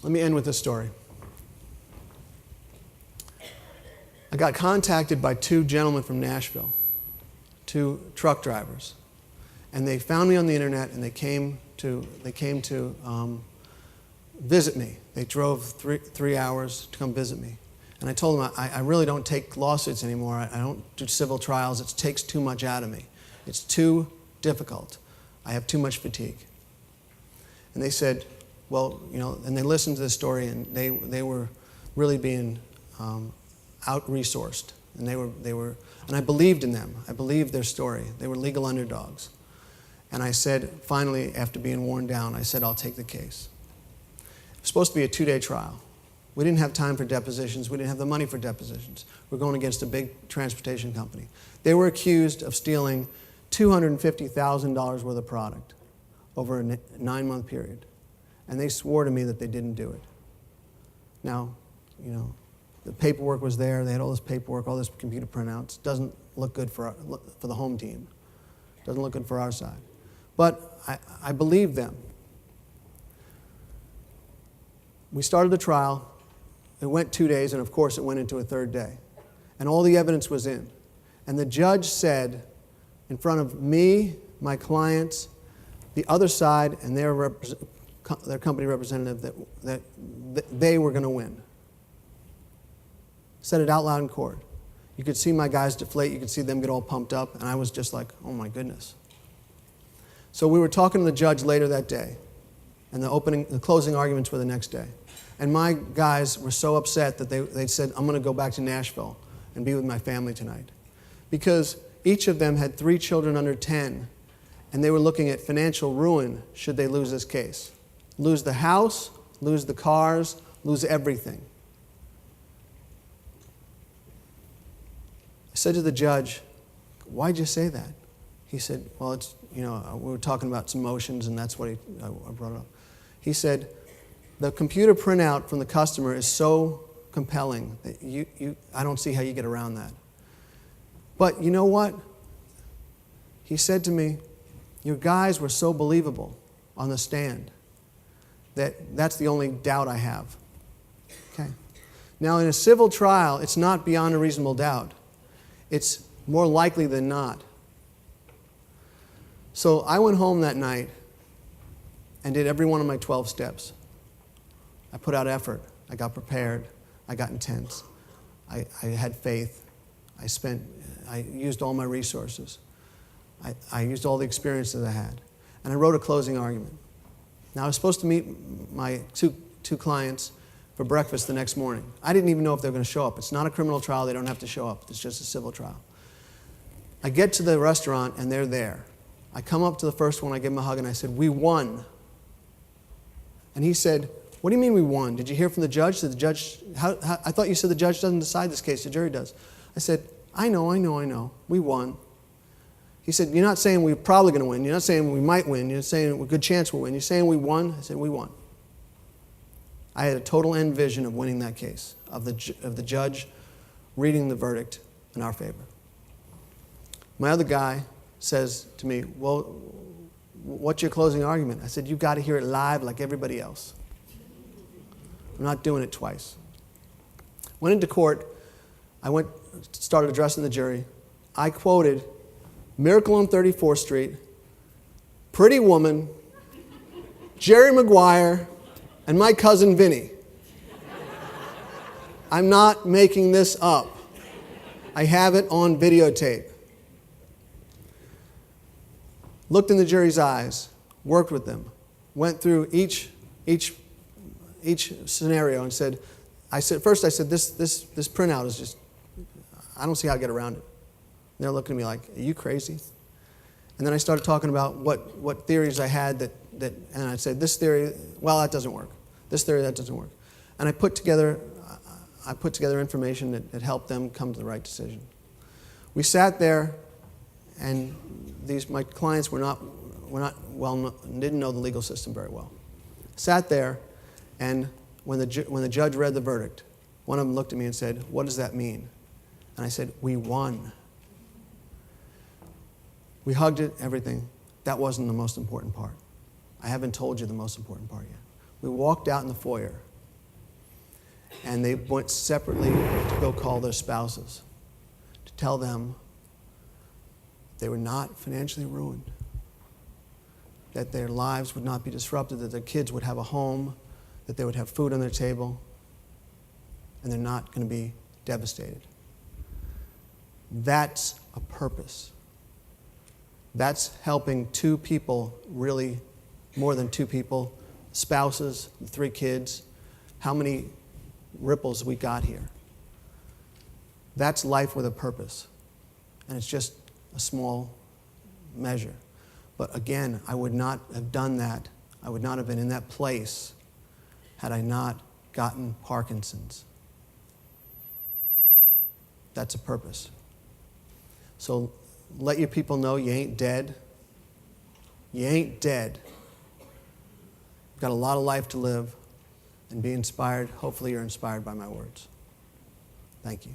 Let me end with this story. I got contacted by two gentlemen from Nashville, two truck drivers, and they found me on the internet and they came to visit me. They drove three hours to come visit me. And I told them I really don't take lawsuits anymore. I don't do civil trials. It takes too much out of me. It's too difficult. I have too much fatigue. And they said, well, you know, and they listened to this story and they were really being out-resourced. And and I believed in them. I believed their story. They were legal underdogs. And I said, finally, after being worn down, I said, I'll take the case. It was supposed to be a 2-day trial. We didn't have time for depositions. We didn't have the money for depositions. We're going against a big transportation company. They were accused of stealing $250,000 worth of product over a 9-month period. And they swore to me that they didn't do it. Now, you know, the paperwork was there. They had all this paperwork, all this computer printouts. Doesn't look good for the home team. Doesn't look good for our side. But I believed them. We started the trial. It went 2 days, and of course it went into a 3rd day. And all the evidence was in. And the judge said, in front of me, my clients, the other side, and their company representative, that they were going to win. Said it out loud in court. You could see my guys deflate. You could see them get all pumped up. And I was just like, oh, my goodness. So we were talking to the judge later that day. And the closing arguments were the next day. And my guys were so upset that they said, I'm going to go back to Nashville and be with my family tonight. Because each of them had 3 children under 10, and they were looking at financial ruin should they lose this case. Lose the house, lose the cars, lose everything. I said to the judge, why'd you say that? He said, well, it's, you know, we were talking about some motions, and that's what I brought it up. He said, the computer printout from the customer is so compelling that I don't see how you get around that. But you know what? He said to me, your guys were so believable on the stand that's the only doubt I have. Okay. Now, in a civil trial, it's not beyond a reasonable doubt. It's more likely than not. So I went home that night and did every one of my 12 steps. I put out effort. I got prepared. I got intense. I had faith. I used all my resources. I used all the experiences I had. And I wrote a closing argument. Now, I was supposed to meet my two clients for breakfast the next morning. I didn't even know if they were going to show up. It's not a criminal trial. They don't have to show up. It's just a civil trial. I get to the restaurant, and they're there. I come up to the first one. I give him a hug, and I said, we won. And he said, what do you mean we won? Did you hear from the judge? Did the judge? I thought you said the judge doesn't decide this case. The jury does. I said, I know. We won. He said, you're not saying we're probably going to win. You're not saying we might win. You're saying a good chance we'll win. You're saying we won? I said, we won. I had a total end vision of winning that case, of the judge reading the verdict in our favor. My other guy says to me, well, what's your closing argument? I said, you've got to hear it live like everybody else. I'm not doing it twice. Went into court. I started addressing the jury. I quoted Miracle on 34th Street, Pretty Woman, Jerry Maguire, and my cousin Vinny. I'm not making this up. I have it on videotape. Looked in the jury's eyes, worked with them, went through each scenario and said, first I said, this printout is just, I don't see how to get around it. And they're looking at me like, are you crazy? And then I started talking about what theories I had and I said, this theory, well, that doesn't work. This theory, that doesn't work. And I put together information that helped them come to the right decision. We sat there, and my clients were not well, didn't know the legal system very well. Sat there, and when the judge read the verdict, one of them looked at me and said, what does that mean? And I said, we won. We hugged it, everything. That wasn't the most important part. I haven't told you the most important part yet. We walked out in the foyer, And they went separately to go call their spouses to tell them they were not financially ruined, that their lives would not be disrupted, that their kids would have a home, that they would have food on their table, and they're not going to be devastated. That's a purpose. That's helping two people, really more than two people, spouses, 3 kids. How many ripples we got here? That's life with a purpose. And it's just a small measure. But again, I would not have done that. I would not have been in that place had I not gotten Parkinson's. That's a purpose. So let your people know you ain't dead. You ain't dead. You've got a lot of life to live, and be inspired. Hopefully you're inspired by my words. Thank you.